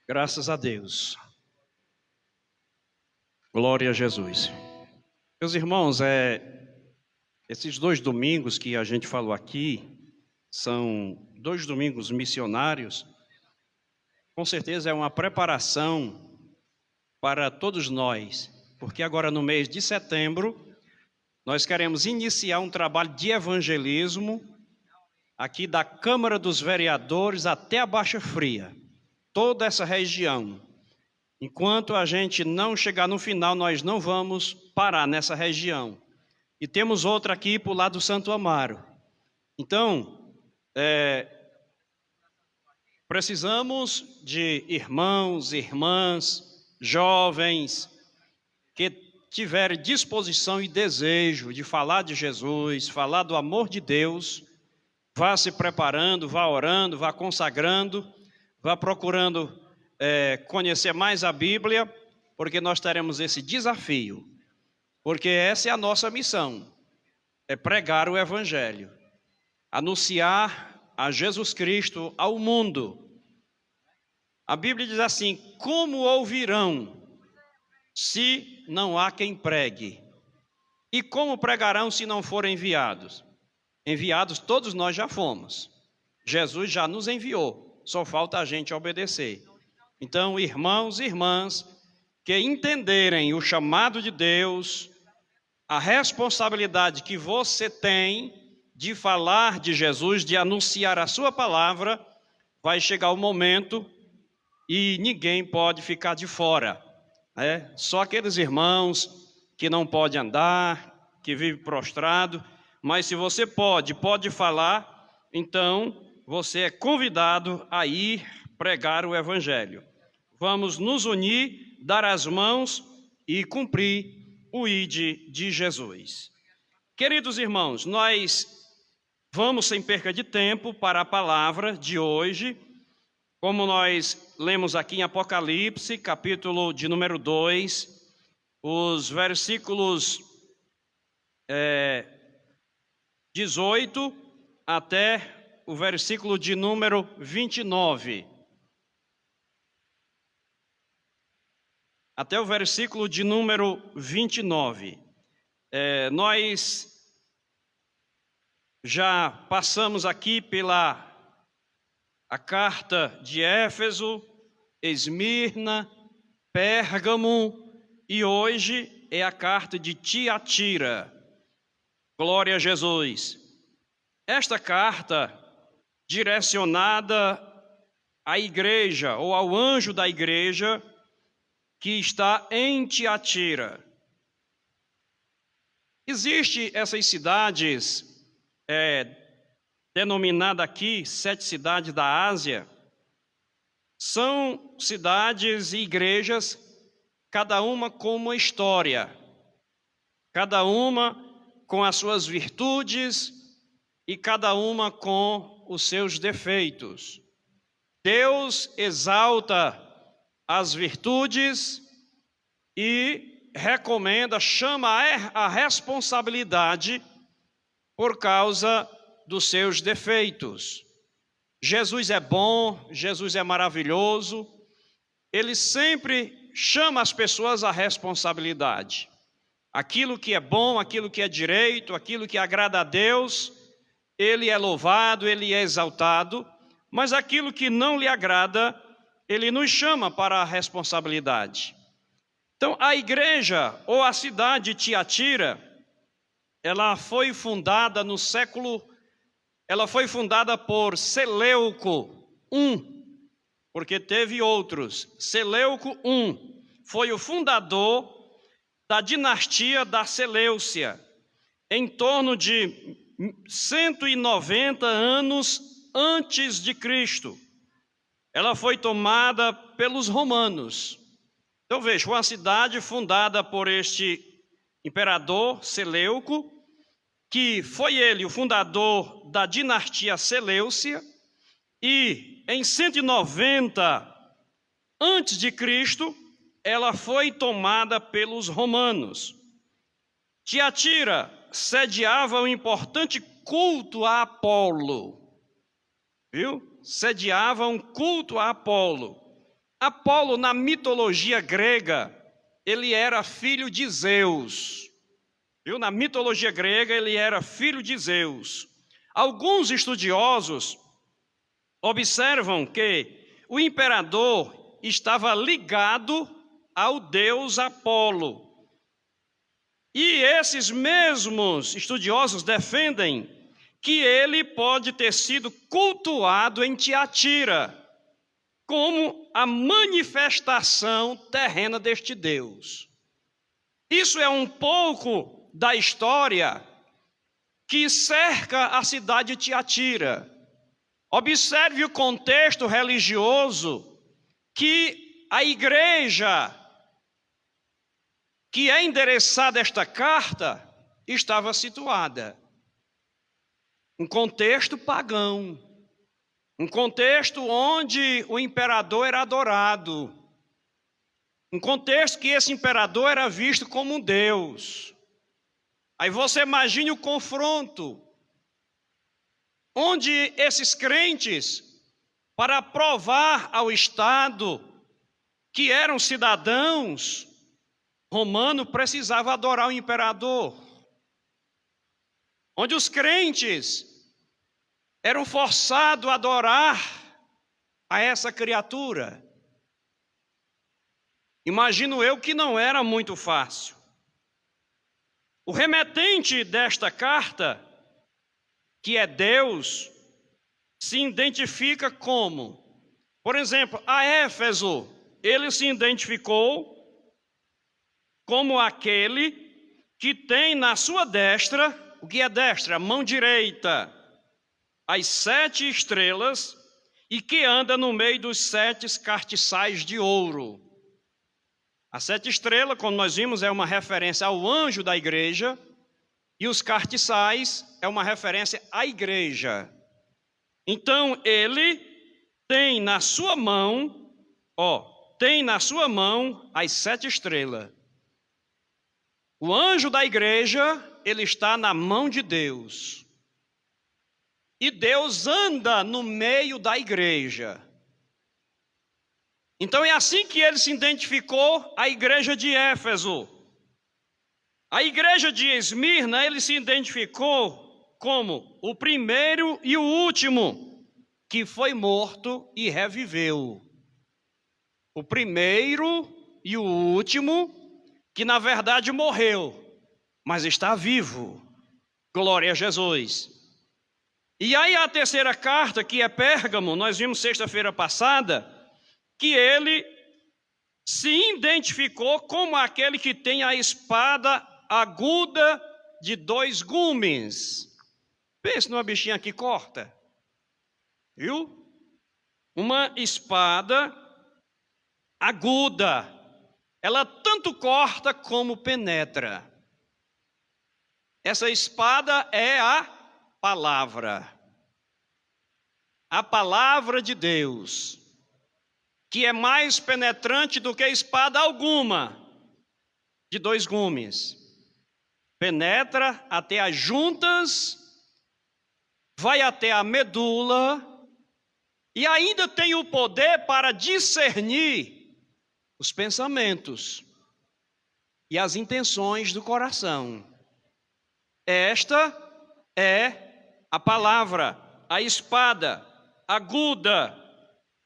Graças a Deus. Glória a Jesus. Meus irmãos, esses 2 domingos que a gente falou aqui são 2 domingos missionários. Com certeza é uma preparação para todos nós, porque agora no mês de setembro nós queremos iniciar um trabalho de evangelismo aqui da Câmara dos Vereadores até a Baixa Fria, toda essa região. Enquanto a gente não chegar no final, nós não vamos parar nessa região. E temos outra aqui para o lado do Santo Amaro. Então, precisamos de irmãos, irmãs, jovens, que tiverem disposição e desejo de falar de Jesus, falar do amor de Deus. Vá se preparando, vá orando, vá consagrando, vá procurando conhecer mais a Bíblia, porque nós teremos esse desafio, porque essa é a nossa missão, é pregar o Evangelho, anunciar a Jesus Cristo ao mundo. A Bíblia diz assim: como ouvirão se não há quem pregue? E como pregarão se não forem enviados? Enviados todos nós já fomos, Jesus já nos enviou, só falta a gente obedecer. Então, irmãos e irmãs, que entenderem o chamado de Deus, a responsabilidade que você tem de falar de Jesus, de anunciar a sua palavra, vai chegar o momento e ninguém pode ficar de fora. Só aqueles irmãos que não podem andar, que vivem prostrado, mas se você pode falar, então você é convidado a ir pregar o Evangelho. Vamos nos unir, dar as mãos e cumprir o ID de Jesus. Queridos irmãos, nós vamos sem perca de tempo para a palavra de hoje, como nós lemos aqui em Apocalipse, capítulo de número 2, os versículos 18 até o versículo de número 29. Até o versículo de número 29. Nós já passamos aqui pela a carta de Éfeso, Esmirna, Pérgamo, e hoje é a carta de Tiatira. Glória a Jesus. Esta carta, direcionada à igreja, ou ao anjo da igreja, que está em Tiatira. Existem essas cidades, denominadas aqui 7 cidades da Ásia. São cidades e igrejas, cada uma com uma história, cada uma com as suas virtudes e cada uma com os seus defeitos. Deus exalta as virtudes e recomenda, chama a responsabilidade por causa dos seus defeitos. Jesus é bom, Jesus é maravilhoso, ele sempre chama as pessoas à responsabilidade. Aquilo que é bom, aquilo que é direito, aquilo que agrada a Deus, ele é louvado, ele é exaltado, mas aquilo que não lhe agrada, ele nos chama para a responsabilidade. Então, a igreja ou a cidade de Tiatira, ela foi fundada por Seleuco I, porque teve outros. Seleuco I foi o fundador da dinastia da Seleucia, em torno de 190 anos antes de Cristo. Ela foi tomada pelos romanos. Então veja, uma cidade fundada por este imperador Seleuco, que foi ele o fundador da dinastia Seleucia, e em 190 antes de Cristo, ela foi tomada pelos romanos. Tiatira sediava um importante culto a Apolo, viu? Sediava um culto a Apolo. Apolo, na mitologia grega, ele era filho de Zeus. Viu? Na mitologia grega, ele era filho de Zeus. Alguns estudiosos observam que o imperador estava ligado ao deus Apolo. E esses mesmos estudiosos defendem que ele pode ter sido cultuado em Tiatira, como a manifestação terrena deste Deus. Isso é um pouco da história que cerca a cidade de Tiatira. Observe o contexto religioso que a igreja que é endereçada esta carta estava situada. Um contexto pagão. Um contexto onde o imperador era adorado. Um contexto que esse imperador era visto como um Deus. Aí você imagine o confronto, onde esses crentes, para provar ao Estado que eram cidadãos romanos, precisavam adorar o imperador. Onde os crentes eram forçados a adorar a essa criatura. Imagino eu que não era muito fácil. O remetente desta carta, que é Deus, se identifica como, por exemplo, a Éfeso, ele se identificou como aquele que tem na sua destra, o que é destra? A mão direita, as 7 estrelas e que anda no meio dos 7 castiçais de ouro. As 7 estrelas, como nós vimos, é uma referência ao anjo da igreja e os castiçais é uma referência à igreja. Então, ele tem na sua mão, as 7 estrelas. O anjo da igreja, ele está na mão de Deus. E Deus anda no meio da igreja. Então é assim que ele se identificou a igreja de Éfeso. A igreja de Esmirna, ele se identificou como o primeiro e o último que foi morto e reviveu. O primeiro e o último que na verdade morreu, mas está vivo. Glória a Jesus. E aí a terceira carta, que é Pérgamo, nós vimos sexta-feira passada, que ele se identificou como aquele que tem a espada aguda de 2 gumes. Pense numa bichinha que corta. Viu? Uma espada aguda. Ela tanto corta como penetra. Essa espada é a palavra. A palavra de Deus, que é mais penetrante do que espada alguma, de 2 gumes. Penetra até as juntas, vai até a medula, e ainda tem o poder para discernir os pensamentos e as intenções do coração. Esta é a palavra, a espada aguda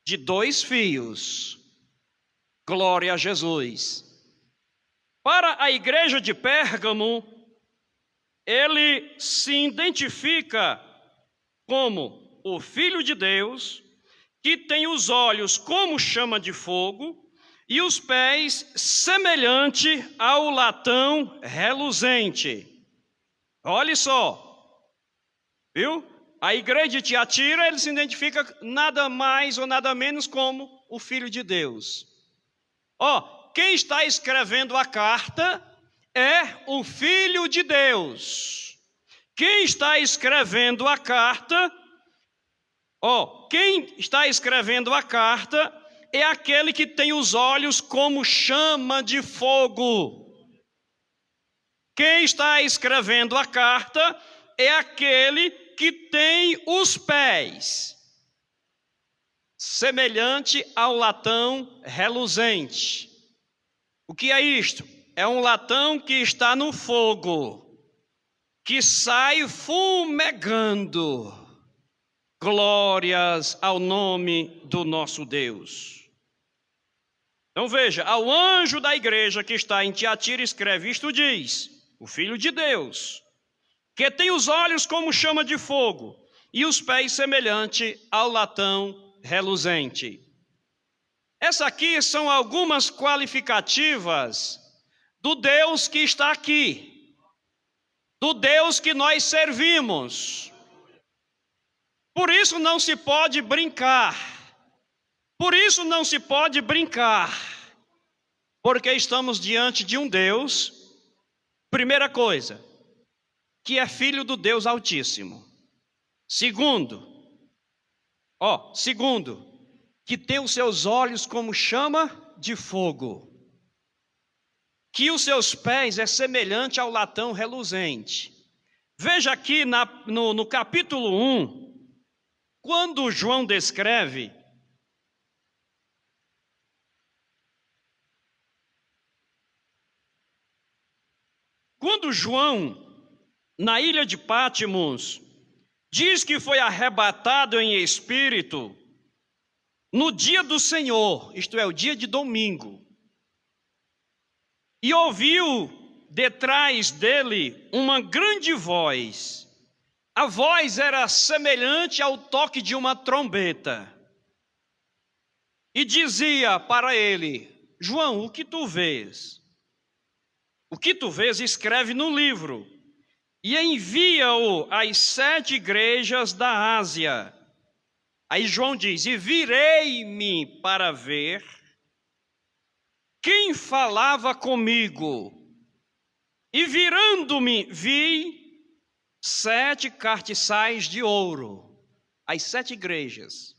de 2 fios. Glória a Jesus. Para a igreja de Pérgamo, ele se identifica como o Filho de Deus, que tem os olhos como chama de fogo e os pés semelhante ao latão reluzente. Olha só, viu? A igreja de Tiatira, ele se identifica nada mais ou nada menos como o Filho de Deus. Quem está escrevendo a carta é o Filho de Deus. Quem está escrevendo a carta, é aquele que tem os olhos como chama de fogo. Quem está escrevendo a carta é aquele que tem os pés semelhante ao latão reluzente. O que é isto? É um latão que está no fogo, que sai fumegando. Glórias ao nome do nosso Deus. Então veja, ao anjo da igreja que está em Tiatira escreve, isto diz, o Filho de Deus, que tem os olhos como chama de fogo e os pés semelhante ao latão reluzente. Essas aqui são algumas qualificativas do Deus que está aqui, do Deus que nós servimos. Por isso não se pode brincar, porque estamos diante de um Deus, primeira coisa, que é filho do Deus Altíssimo. Segundo, que tem os seus olhos como chama de fogo, que os seus pés é semelhante ao latão reluzente. Veja aqui no capítulo 1, quando João descreve, na ilha de Pátimos, diz que foi arrebatado em espírito no dia do Senhor, isto é, o dia de domingo, e ouviu detrás dele uma grande voz. A voz era semelhante ao toque de uma trombeta. E dizia para ele: João, o que tu vês? O que tu vês, escreve no livro, e envia-o às 7 igrejas da Ásia. Aí João diz: e virei-me para ver quem falava comigo. E virando-me, vi 7 cartiçais de ouro, as 7 igrejas.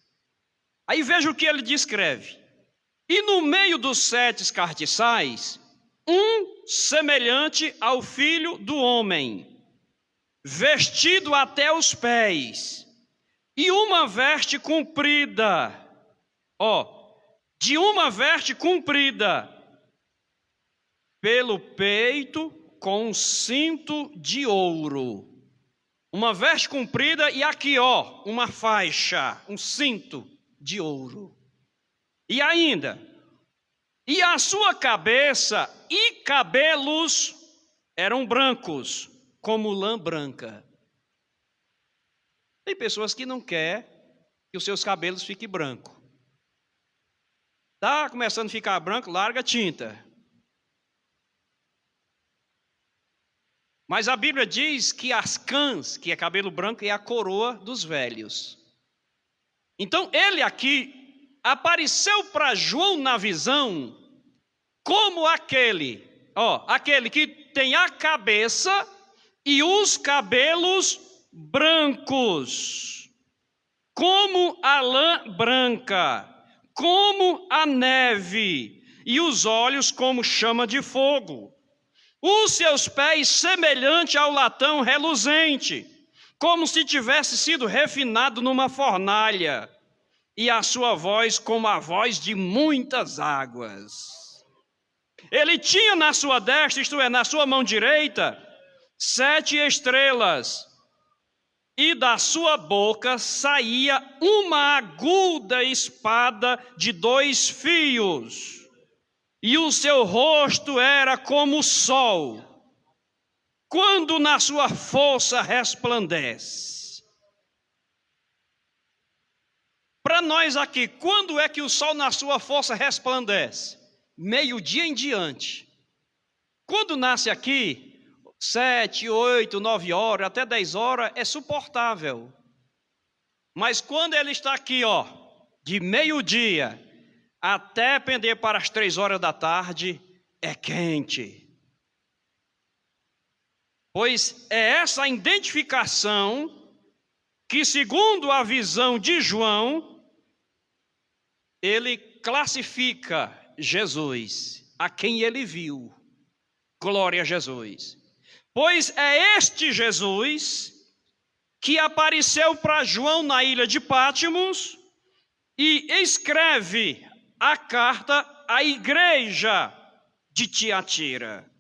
Aí veja o que ele descreve. E no meio dos 7 cartiçais, um semelhante ao Filho do Homem, vestido até os pés, e uma veste comprida, pelo peito com um cinto de ouro. Uma veste comprida e aqui, uma faixa, um cinto de ouro. E ainda, e a sua cabeça e cabelos eram brancos, como lã branca. Tem pessoas que não querem que os seus cabelos fiquem brancos. Está começando a ficar branco, larga a tinta. Mas a Bíblia diz que as cãs, que é cabelo branco, é a coroa dos velhos. Então ele aqui apareceu para João na visão como aquele que tem a cabeça e os cabelos brancos, como a lã branca, como a neve, e os olhos como chama de fogo. Os seus pés semelhante ao latão reluzente, como se tivesse sido refinado numa fornalha, e a sua voz como a voz de muitas águas. Ele tinha na sua destra, isto é, na sua mão direita, 7 estrelas, e da sua boca saía uma aguda espada de 2 fios. E o seu rosto era como o sol, quando na sua força resplandece. Para nós aqui, quando é que o sol na sua força resplandece? Meio-dia em diante. Quando nasce aqui, 7, 8, 9 horas, até 10 horas, é suportável. Mas quando ele está aqui, de meio-dia até pender para as 3 horas da tarde, é quente. Pois é essa identificação que, segundo a visão de João, ele classifica Jesus, a quem ele viu. Glória a Jesus. Pois é este Jesus que apareceu para João na ilha de Pátimos e escreve a carta à igreja de Tiatira.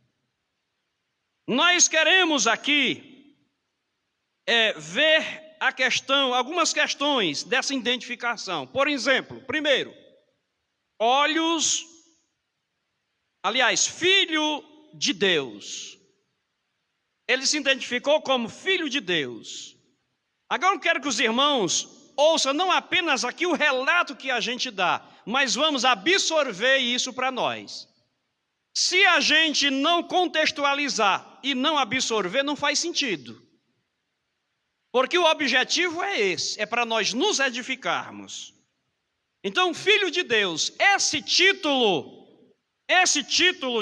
Nós queremos aqui ver algumas questões dessa identificação. Por exemplo, primeiro, filho de Deus. Ele se identificou como filho de Deus. Agora eu quero que os irmãos ouçam não apenas aqui o relato que a gente dá, mas vamos absorver isso para nós. Se a gente não contextualizar e não absorver, não faz sentido. Porque o objetivo é esse, é para nós nos edificarmos. Então, filho de Deus, esse título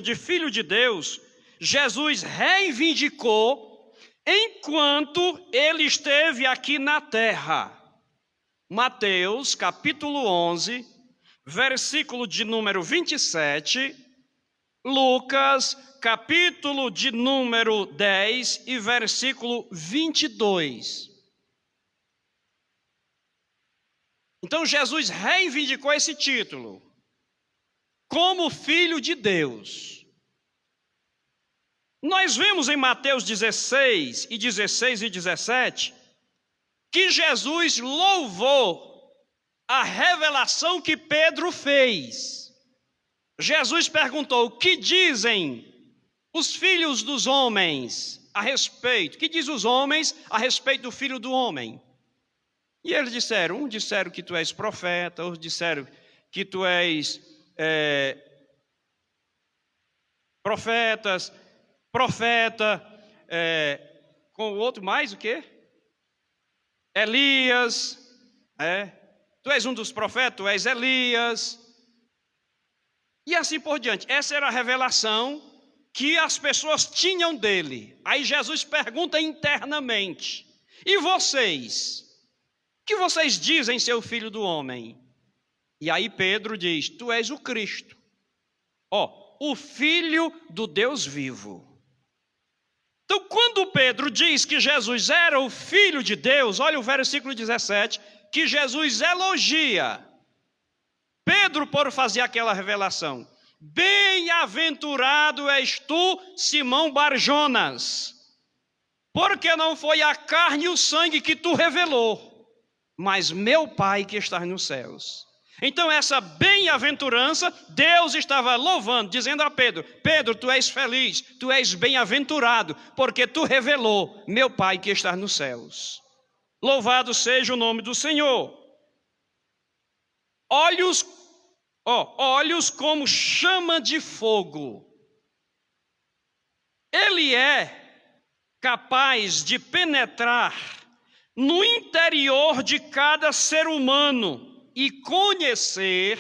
de filho de Deus, Jesus reivindicou enquanto ele esteve aqui na terra. Mateus, capítulo 11, versículo de número 27, Lucas, capítulo de número 10 e versículo 22. Então, Jesus reivindicou esse título como filho de Deus. Nós vemos em Mateus 16 e 17 que Jesus louvou a revelação que Pedro fez. Jesus perguntou: o que dizem os filhos dos homens a respeito? O que diz os homens a respeito do filho do homem? E eles disseram, uns disseram que tu és profeta, outros disseram que tu és profeta, com o outro mais o quê? Elias, tu és um dos profetas, tu és Elias, e assim por diante. Essa era a revelação que as pessoas tinham dele. Aí Jesus pergunta internamente: e vocês? O que vocês dizem ser o filho do homem? E aí Pedro diz: tu és o Cristo, o filho do Deus vivo. Então, quando Pedro diz que Jesus era o filho de Deus, olha o versículo 17, que Jesus elogia Pedro por fazer aquela revelação. Bem-aventurado és tu, Simão Barjonas, porque não foi a carne e o sangue que tu revelou, mas meu Pai que está nos céus. Então essa bem-aventurança, Deus estava louvando, dizendo a Pedro: Pedro, tu és feliz, tu és bem-aventurado, porque tu revelou meu Pai que está nos céus. Louvado seja o nome do Senhor. Olhos como chama de fogo. Ele é capaz de penetrar no interior de cada ser humano e conhecer,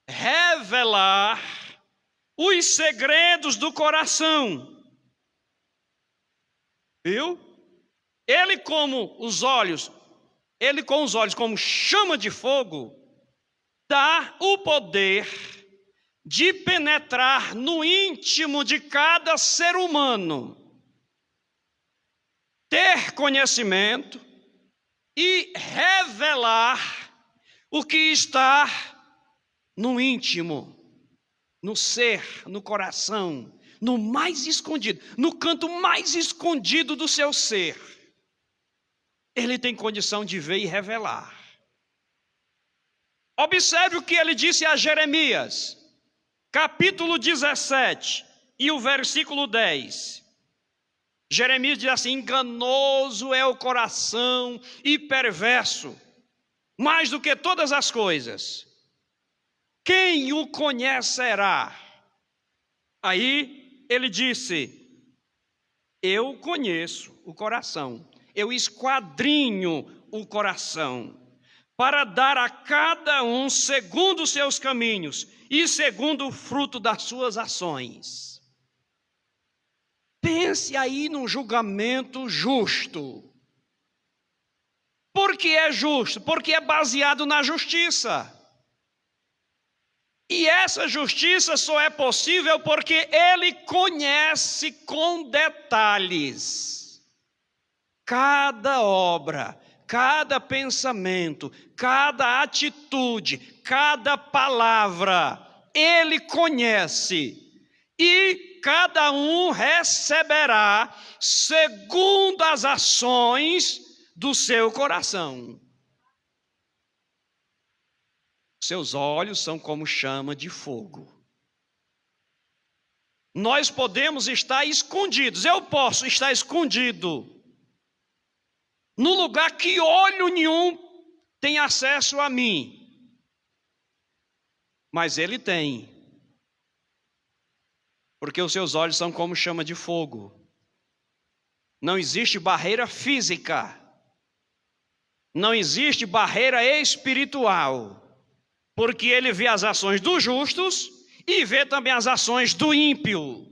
revelar os segredos do coração. Viu? Ele com os olhos como chama de fogo, dá o poder de penetrar no íntimo de cada ser humano, ter conhecimento e revelar o que está no íntimo, no ser, no coração, no mais escondido, no canto mais escondido do seu ser. Ele tem condição de ver e revelar. Observe o que ele disse a Jeremias, capítulo 17 e o versículo 10. Jeremias diz assim: enganoso é o coração e perverso, mais do que todas as coisas. Quem o conhecerá? Aí ele disse: eu conheço o coração, eu esquadrinho o coração, para dar a cada um segundo os seus caminhos e segundo o fruto das suas ações. Pense aí num julgamento justo. Por que é justo? Porque é baseado na justiça. E essa justiça só é possível porque ele conhece com detalhes cada obra, cada pensamento, cada atitude, cada palavra, Ele conhece. E cada um receberá segundo as ações do seu coração. Seus olhos são como chama de fogo. Nós podemos estar escondidos, eu posso estar escondido no lugar que olho nenhum tem acesso a mim. Mas Ele tem. Porque os seus olhos são como chama de fogo. Não existe barreira física. Não existe barreira espiritual. Porque Ele vê as ações dos justos e vê também as ações do ímpio.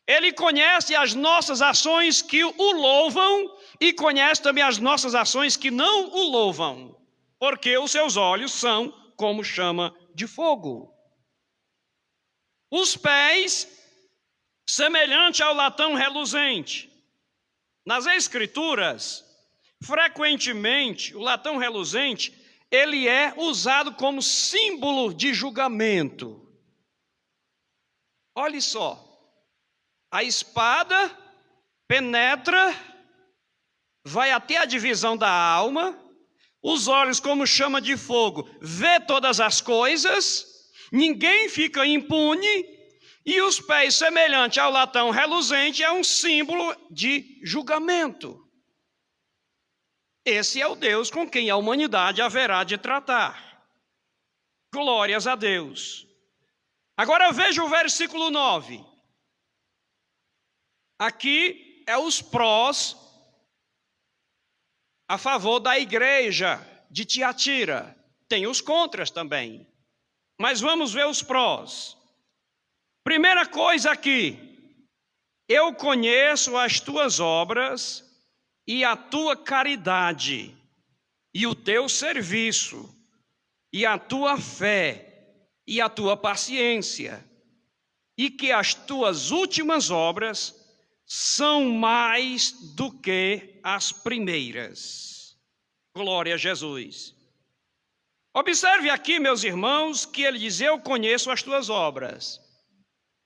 Ele conhece as nossas ações que o louvam e conhece também as nossas ações que não o louvam. Porque os seus olhos são como chama de fogo. Os pés, semelhante ao latão reluzente. Nas Escrituras, frequentemente, o latão reluzente, ele é usado como símbolo de julgamento. Olhe só, a espada penetra, vai até a divisão da alma, os olhos como chama de fogo, vê todas as coisas, ninguém fica impune, e os pés, semelhante ao latão reluzente, é um símbolo de julgamento. Esse é o Deus com quem a humanidade haverá de tratar. Glórias a Deus. Agora veja o versículo 9. Aqui é os prós a favor da igreja de Tiatira. Tem os contras também. Mas vamos ver os prós. Primeira coisa aqui, eu conheço as tuas obras e a tua caridade, e o teu serviço, e a tua fé, e a tua paciência, e que as tuas últimas obras são mais do que as primeiras. Glória a Jesus. Observe aqui, meus irmãos, que ele diz, eu conheço as tuas obras.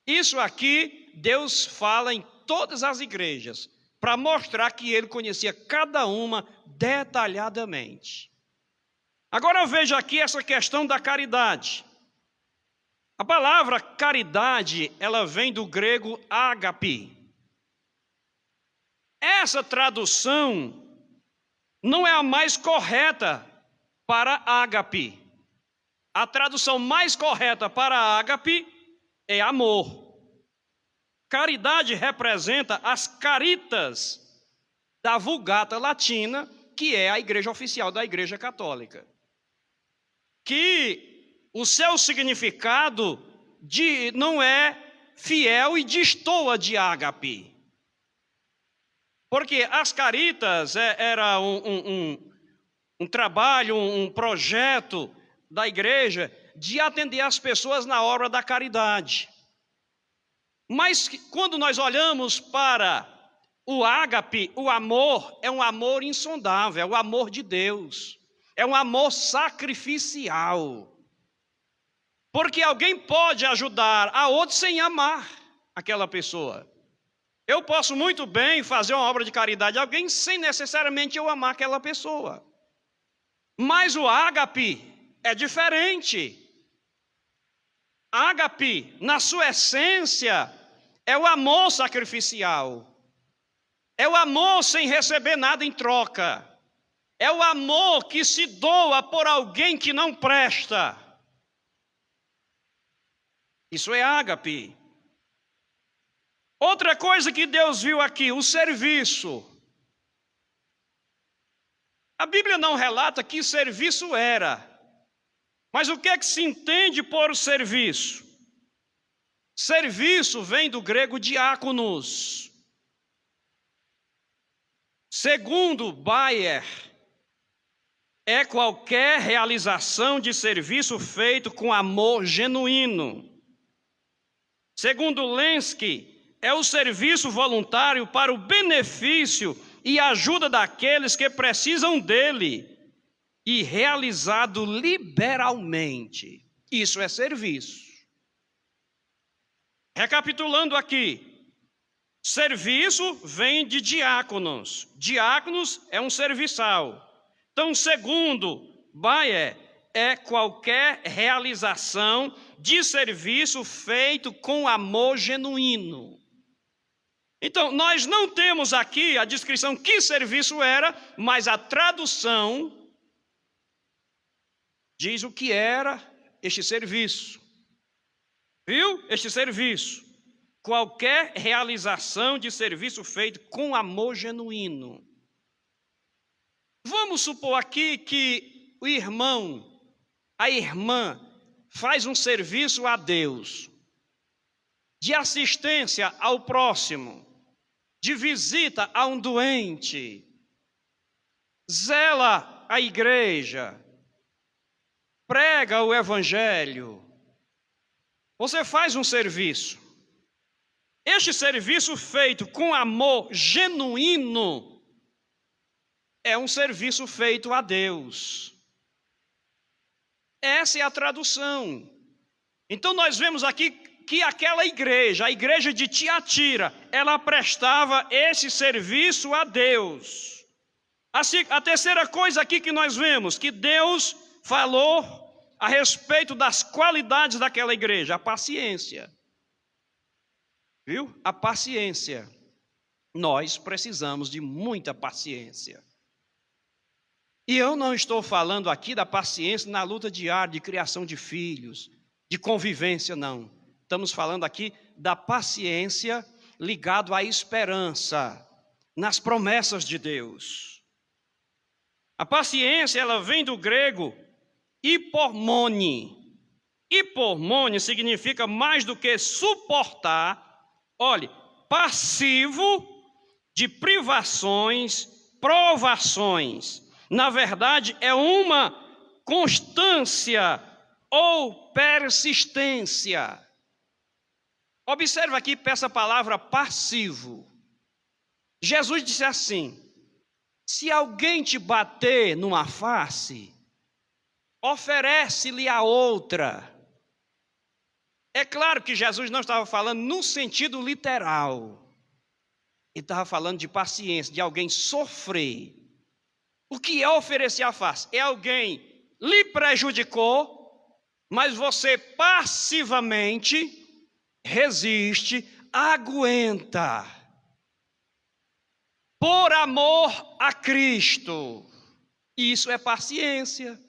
Isso aqui, Deus fala em todas as igrejas, para mostrar que ele conhecia cada uma detalhadamente. Agora veja aqui essa questão da caridade. A palavra caridade, ela vem do grego ágape. Essa tradução não é a mais correta para ágape. A tradução mais correta para ágape é amor. Caridade representa as caritas da Vulgata Latina, que é a igreja oficial da Igreja Católica. Que o seu significado não é fiel e destoa de ágape. Porque as caritas era um trabalho, um projeto da igreja de atender as pessoas na obra da caridade. Mas quando nós olhamos para o ágape, o amor é um amor insondável, é o amor de Deus. É um amor sacrificial. Porque alguém pode ajudar a outro sem amar aquela pessoa. Eu posso muito bem fazer uma obra de caridade a alguém sem necessariamente eu amar aquela pessoa. Mas o ágape é diferente. Ágape, na sua essência, é o amor sacrificial. É o amor sem receber nada em troca. É o amor que se doa por alguém que não presta. Isso é ágape. Outra coisa que Deus viu aqui, o serviço. A Bíblia não relata que serviço era. Mas o que é que se entende por serviço? Serviço vem do grego diáconos. Segundo Bayer, é qualquer realização de serviço feito com amor genuíno. Segundo Lenski, é o serviço voluntário para o benefício e ajuda daqueles que precisam dele, e realizado liberalmente. Isso é serviço. Recapitulando aqui, serviço vem de diáconos. Diáconos é um serviçal. Então, segundo Bayer, é qualquer realização de serviço feito com amor genuíno. Então, nós não temos aqui a descrição que serviço era, mas a tradução diz o que era este serviço. Viu? Este serviço. Qualquer realização de serviço feito com amor genuíno. Vamos supor aqui que o irmão, a irmã, faz um serviço a Deus, de assistência ao próximo, de visita a um doente, zela a igreja, prega o evangelho. Você faz um serviço. Este serviço feito com amor genuíno é um serviço feito a Deus. Essa é a tradução. Então nós vemos aqui que aquela igreja, a igreja de Tiatira, ela prestava esse serviço a Deus. A terceira coisa aqui que nós vemos, que Deus falou a respeito das qualidades daquela igreja, a paciência. Viu? A paciência. Nós precisamos de muita paciência. E eu não estou falando aqui da paciência na luta diária de criação de filhos, de convivência, não. Estamos falando aqui da paciência ligado à esperança, nas promessas de Deus. A paciência, ela vem do grego hipormone. Hipormone significa mais do que suportar. Olhe, passivo de privações, provações. Na verdade, é uma constância ou persistência. Observe aqui essa palavra passivo. Jesus disse assim: se alguém te bater numa face, oferece-lhe a outra. É claro que Jesus não estava falando no sentido literal. Ele estava falando de paciência, de alguém sofrer. O que é oferecer a face? É alguém lhe prejudicou, mas você passivamente resiste, aguenta. Por amor a Cristo. Isso é paciência.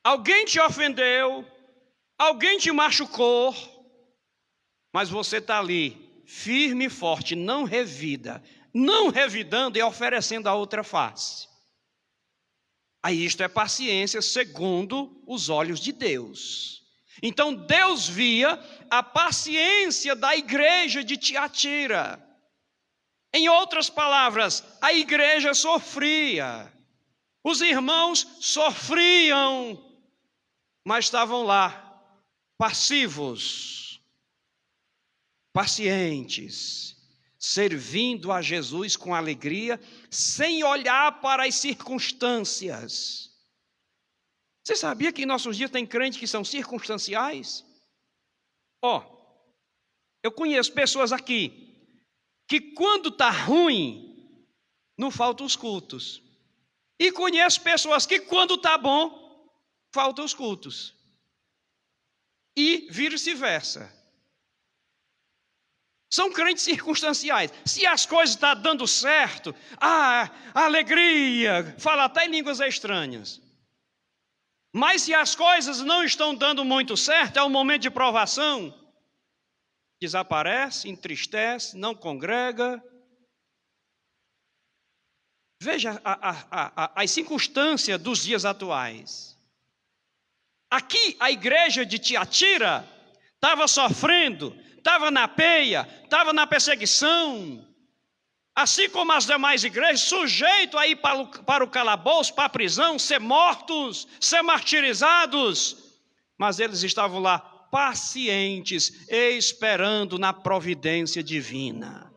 Alguém te ofendeu, alguém te machucou, mas você está ali, firme e forte, não revida, não revidando e oferecendo a outra face. Aí isto é paciência segundo os olhos de Deus. Então Deus via a paciência da igreja de Tiatira. Em outras palavras, a igreja sofria, os irmãos sofriam, mas estavam lá, passivos, pacientes, servindo a Jesus com alegria, sem olhar para as circunstâncias. Você sabia que em nossos dias tem crentes que são circunstanciais? Eu conheço pessoas aqui, que quando está ruim, não faltam os cultos. E conheço pessoas que quando está bom, faltam os cultos. E vice-versa. São crentes circunstanciais. Se as coisas estão dando certo, alegria, fala até em línguas estranhas. Mas se as coisas não estão dando muito certo, é um momento de provação, desaparece, entristece, não congrega. Veja as circunstâncias dos dias atuais. Aqui a igreja de Tiatira estava sofrendo, estava na peia, estava na perseguição, assim como as demais igrejas, sujeito a ir para o calabouço, para a prisão, ser mortos, ser martirizados, mas eles estavam lá pacientes, esperando na providência divina.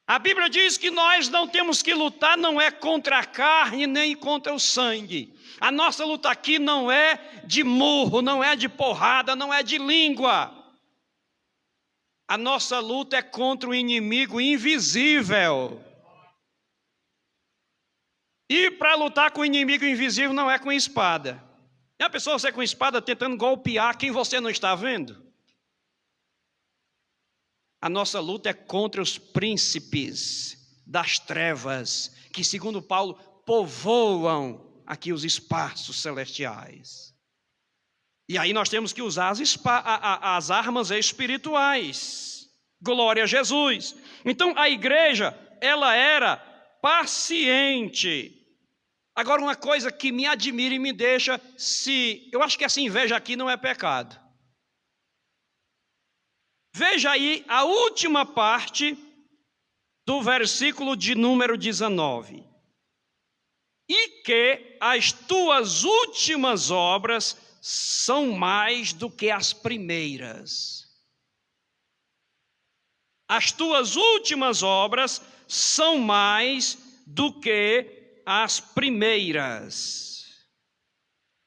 A Bíblia diz que nós não temos que lutar, não é contra a carne nem contra o sangue. A nossa luta aqui não é de murro, não é de porrada, não é de língua. A nossa luta é contra o inimigo invisível. E para lutar com o inimigo invisível não é com espada. É a pessoa você com espada tentando golpear quem você não está vendo. A nossa luta é contra os príncipes das trevas, que, segundo Paulo, povoam aqui os espaços celestiais. E aí nós temos que usar as armas espirituais. Glória a Jesus. Então a igreja, ela era paciente. Agora, uma coisa que me admira e me deixa, eu acho que essa inveja aqui não é pecado. Veja aí a última parte do versículo de número 19. E que as tuas últimas obras são mais do que as primeiras. As tuas últimas obras são mais do que as primeiras.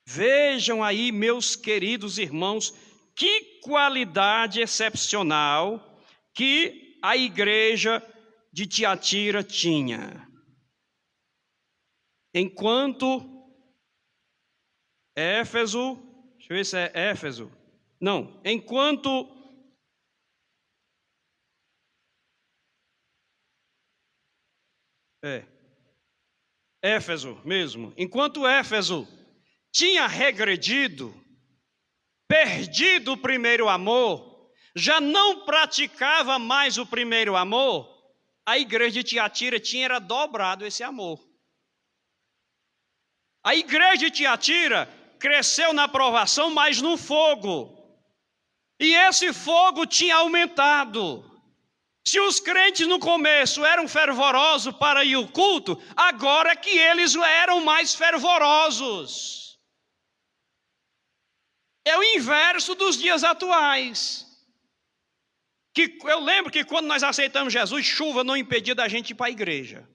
Vejam aí, meus queridos irmãos, que qualidade excepcional que a igreja de Tiatira tinha. Enquanto Éfeso, deixa eu ver se é Éfeso. Não, enquanto Éfeso mesmo. Enquanto Éfeso tinha regredido, perdido o primeiro amor, já não praticava mais o primeiro amor, a igreja de Tiatira tinha dobrado esse amor. A igreja de Tiatira cresceu na provação, mas no fogo. E esse fogo tinha aumentado. Se os crentes no começo eram fervorosos para ir ao culto, agora é que eles eram mais fervorosos. É o inverso dos dias atuais. Que eu lembro que quando nós aceitamos Jesus, chuva não impedia da gente ir para a igreja.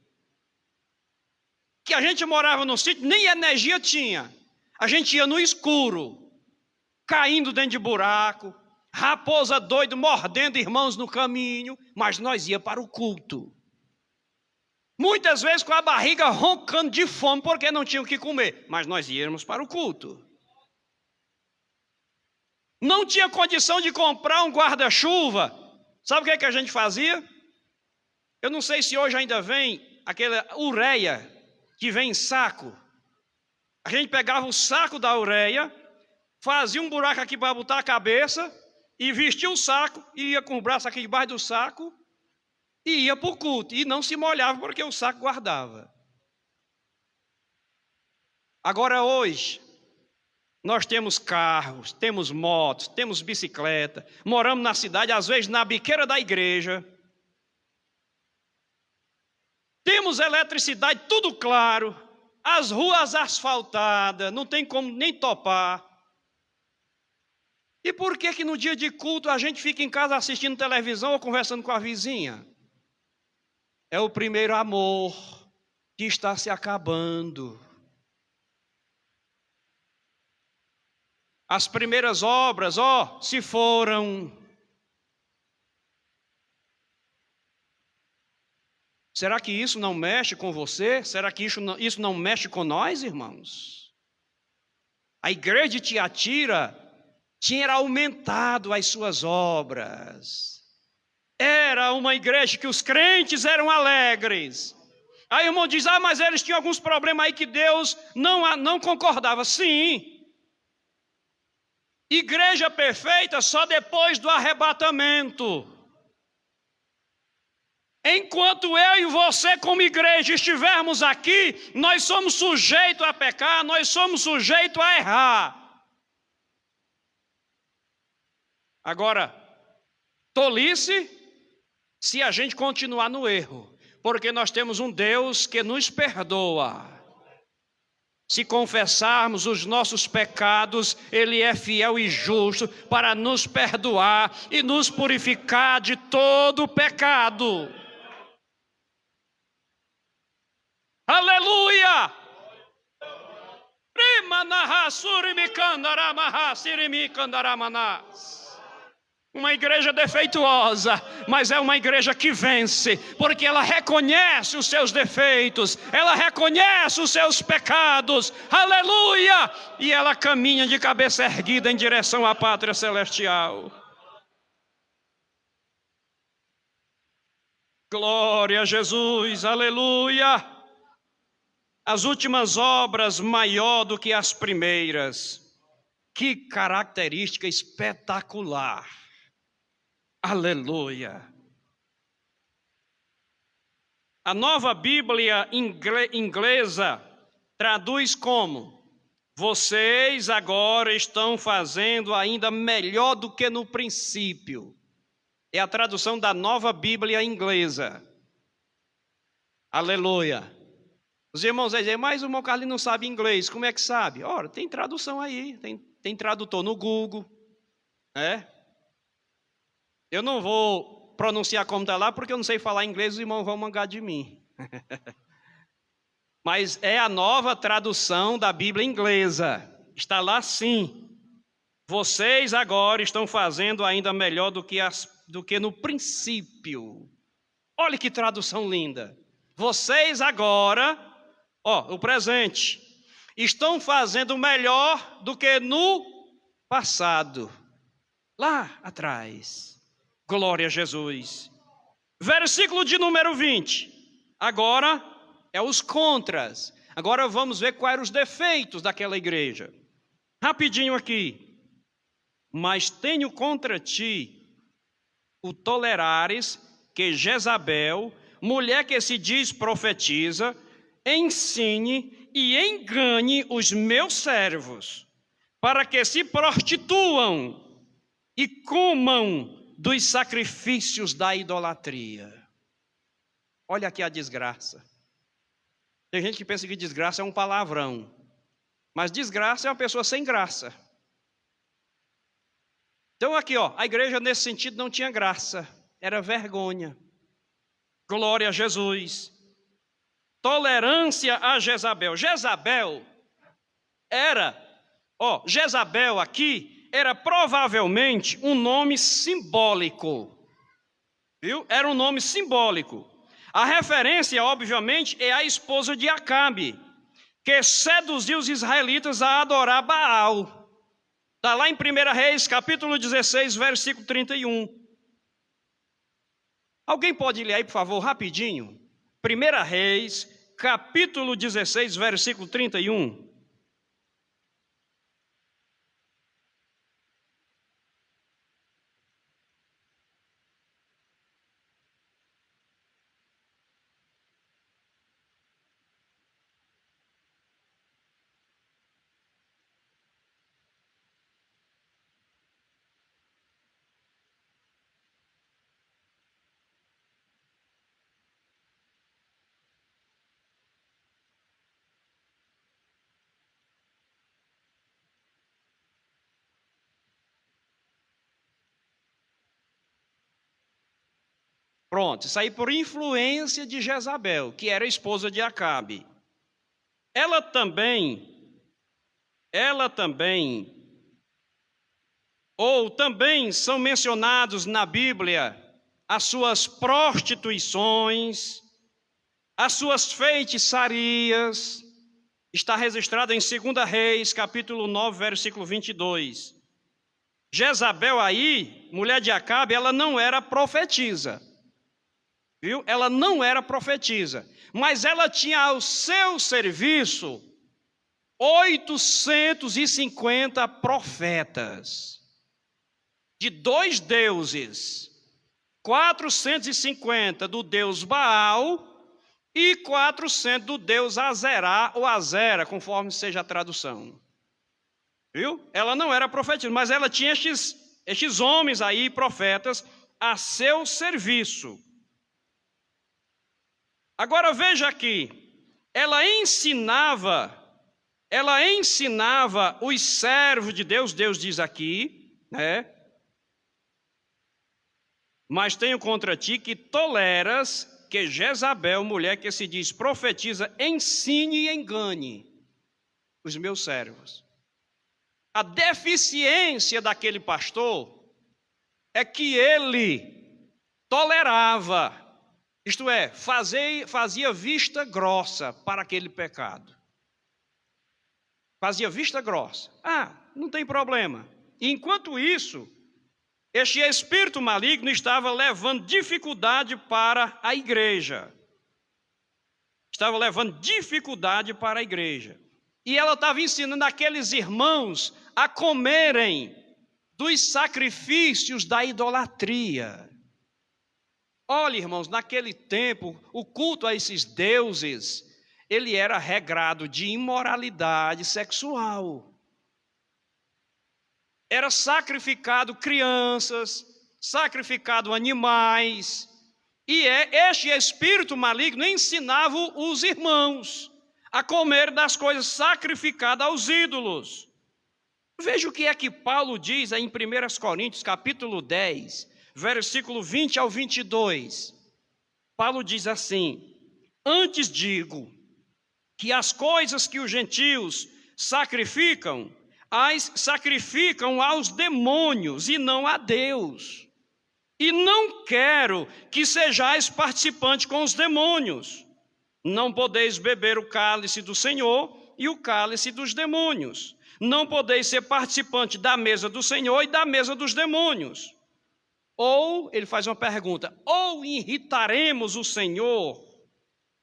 Que a gente morava no sítio, nem energia tinha. A gente ia no escuro, caindo dentro de buraco, raposa doido, mordendo irmãos no caminho, mas nós ia para o culto. Muitas vezes com a barriga roncando de fome, porque não tinham o que comer, mas nós íamos para o culto. Não tinha condição de comprar um guarda-chuva. Sabe o que a gente fazia? Eu não sei se hoje ainda vem aquela ureia que vem em saco. A gente pegava o saco da ureia, fazia um buraco aqui para botar a cabeça e vestia o saco, e ia com o braço aqui debaixo do saco e ia para o culto. E não se molhava porque o saco guardava. Agora hoje, nós temos carros, temos motos, temos bicicleta, moramos na cidade, às vezes na biqueira da igreja. Temos eletricidade, tudo claro, as ruas asfaltadas, não tem como nem topar. E por que no dia de culto a gente fica em casa assistindo televisão ou conversando com a vizinha? É o primeiro amor que está se acabando. As primeiras obras, se foram. Será que isso não mexe com você? Será que isso não mexe com nós, irmãos? A igreja de Tiatira tinha aumentado as suas obras. Era uma igreja que os crentes eram alegres. Aí o irmão diz, mas eles tinham alguns problemas aí que Deus não concordava. Sim. Igreja perfeita só depois do arrebatamento. Enquanto eu e você como igreja estivermos aqui, nós somos sujeitos a pecar, nós somos sujeitos a errar. Agora, tolice se a gente continuar no erro, porque nós temos um Deus que nos perdoa. Se confessarmos os nossos pecados, Ele é fiel e justo para nos perdoar e nos purificar de todo pecado. Aleluia! Uma igreja defeituosa, mas é uma igreja que vence, porque ela reconhece os seus defeitos, ela reconhece os seus pecados, aleluia! E ela caminha de cabeça erguida em direção à pátria celestial. Glória a Jesus, aleluia! As últimas obras maior do que as primeiras. Que característica espetacular! Aleluia! A Nova Bíblia inglesa traduz como: vocês agora estão fazendo ainda melhor do que no princípio. É a tradução da Nova Bíblia inglesa. Aleluia! Os irmãos vão dizer, mas o irmão Carlinhos não sabe inglês. Como é que sabe? Ora, tem tradução aí, tem tradutor no Google. Eu não vou pronunciar como está lá, porque eu não sei falar inglês, os irmãos vão mangar de mim. Mas é a nova tradução da Bíblia inglesa. Está lá sim. Vocês agora estão fazendo ainda melhor do que no princípio. Olha que tradução linda. Vocês agora, o presente, estão fazendo melhor do que no passado. Lá atrás. Glória a Jesus. Versículo de número 20. Agora é os contras. Agora vamos ver quais eram os defeitos daquela igreja. Rapidinho aqui. Mas tenho contra ti o tolerares que Jezabel, mulher que se diz profetiza, ensine e engane os meus servos, para que se prostituam e comam dos sacrifícios da idolatria. Olha aqui a desgraça. Tem gente que pensa que desgraça é um palavrão, mas desgraça é uma pessoa sem graça. Então aqui, a igreja nesse sentido não tinha graça, era vergonha. Glória a Jesus. Tolerância a Jezabel. Jezabel aqui era provavelmente um nome simbólico. Viu? Era um nome simbólico. A referência, obviamente, é a esposa de Acabe, que seduziu os israelitas a adorar Baal. Está lá em 1 Reis, capítulo 16, versículo 31. Alguém pode ler aí, por favor, rapidinho? 1 Reis, capítulo 16, versículo 31. Pronto, isso aí por influência de Jezabel, que era esposa de Acabe. Ela também, ou também são mencionados na Bíblia as suas prostituições, as suas feitiçarias. Está registrado em 2 Reis, capítulo 9, versículo 22. Jezabel aí, mulher de Acabe, ela não era profetisa. Viu? Ela não era profetisa, mas ela tinha ao seu serviço 850 profetas de dois deuses, 450 do deus Baal e 400 do deus Azerá ou Azera, conforme seja a tradução. Viu? Ela não era profetisa, mas ela tinha estes homens aí, profetas, a seu serviço. Agora veja aqui, ela ensinava os servos de Deus, Deus diz aqui, mas tenho contra ti que toleras que Jezabel, mulher que se diz profetiza, ensine e engane os meus servos. A deficiência daquele pastor é que ele tolerava, isto é, fazia vista grossa para aquele pecado. Fazia vista grossa. Não tem problema. Enquanto isso, este espírito maligno estava levando dificuldade para a igreja. Estava levando dificuldade para a igreja. E ela estava ensinando aqueles irmãos a comerem dos sacrifícios da idolatria. Olha, irmãos, naquele tempo, o culto a esses deuses, ele era regrado de imoralidade sexual. Era sacrificado crianças, sacrificado animais, e este espírito maligno ensinava os irmãos a comer das coisas sacrificadas aos ídolos. Veja o que é que Paulo diz em 1 Coríntios, capítulo 10, versículo 20 ao 22. Paulo diz assim: antes digo que as coisas que os gentios sacrificam, as sacrificam aos demônios e não a Deus. E não quero que sejais participantes com os demônios. Não podeis beber o cálice do Senhor e o cálice dos demônios. Não podeis ser participante da mesa do Senhor e da mesa dos demônios. Ou, ele faz uma pergunta, ou irritaremos o Senhor?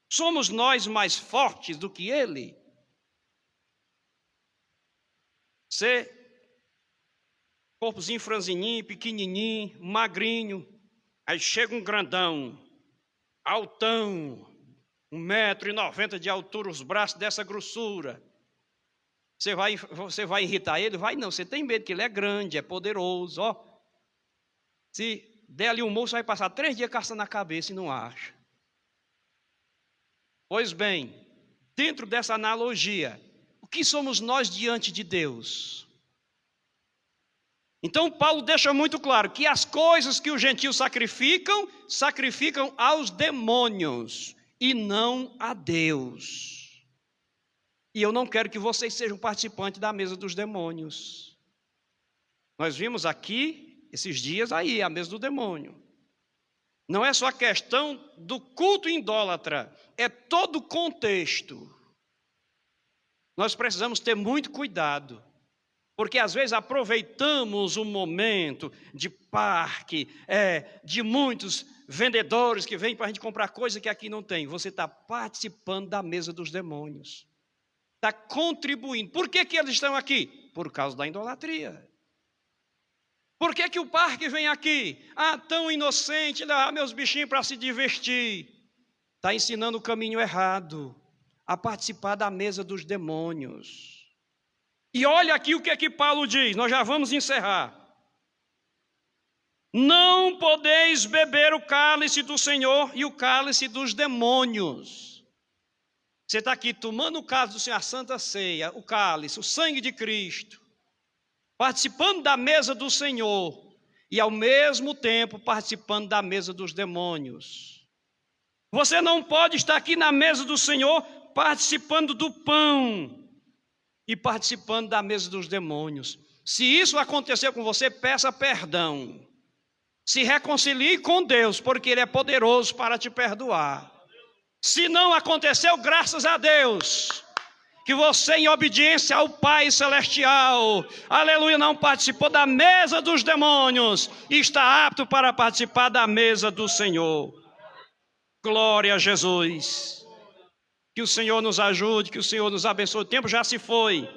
Somos nós mais fortes do que ele? Você, corpozinho franzininho, pequenininho, magrinho, aí chega um grandão, altão, 1,90 m de altura, os braços dessa grossura. Você vai irritar ele? Vai não, você tem medo que ele é grande, é poderoso, ó. Se der ali um moço, vai passar 3 dias caçando a cabeça e não acha. Pois bem, dentro dessa analogia, o que somos nós diante de Deus? Então Paulo deixa muito claro que as coisas que os gentios sacrificam, sacrificam aos demônios e não a Deus. E eu não quero que vocês sejam participantes da mesa dos demônios. Nós vimos aqui, esses dias aí, a mesa do demônio. Não é só a questão do culto idólatra, é todo o contexto. Nós precisamos ter muito cuidado, porque às vezes aproveitamos o momento de parque, de muitos vendedores que vêm para a gente comprar coisa que aqui não tem. Você está participando da mesa dos demônios. Está contribuindo. Por que eles estão aqui? Por causa da idolatria. Por que o parque vem aqui? Tão inocente, levar meus bichinhos para se divertir. Está ensinando o caminho errado, a participar da mesa dos demônios. E olha aqui o que é que Paulo diz, nós já vamos encerrar. Não podeis beber o cálice do Senhor e o cálice dos demônios. Você está aqui tomando o cálice do Senhor, a Santa Ceia, o cálice, o sangue de Cristo, participando da mesa do Senhor e ao mesmo tempo participando da mesa dos demônios. Você não pode estar aqui na mesa do Senhor participando do pão e participando da mesa dos demônios. Se isso acontecer com você, peça perdão. Se reconcilie com Deus, porque Ele é poderoso para te perdoar. Se não aconteceu, graças a Deus, que você, em obediência ao Pai Celestial, aleluia, não participou da mesa dos demônios e está apto para participar da mesa do Senhor. Glória a Jesus. Que o Senhor nos ajude, que o Senhor nos abençoe. O tempo já se foi.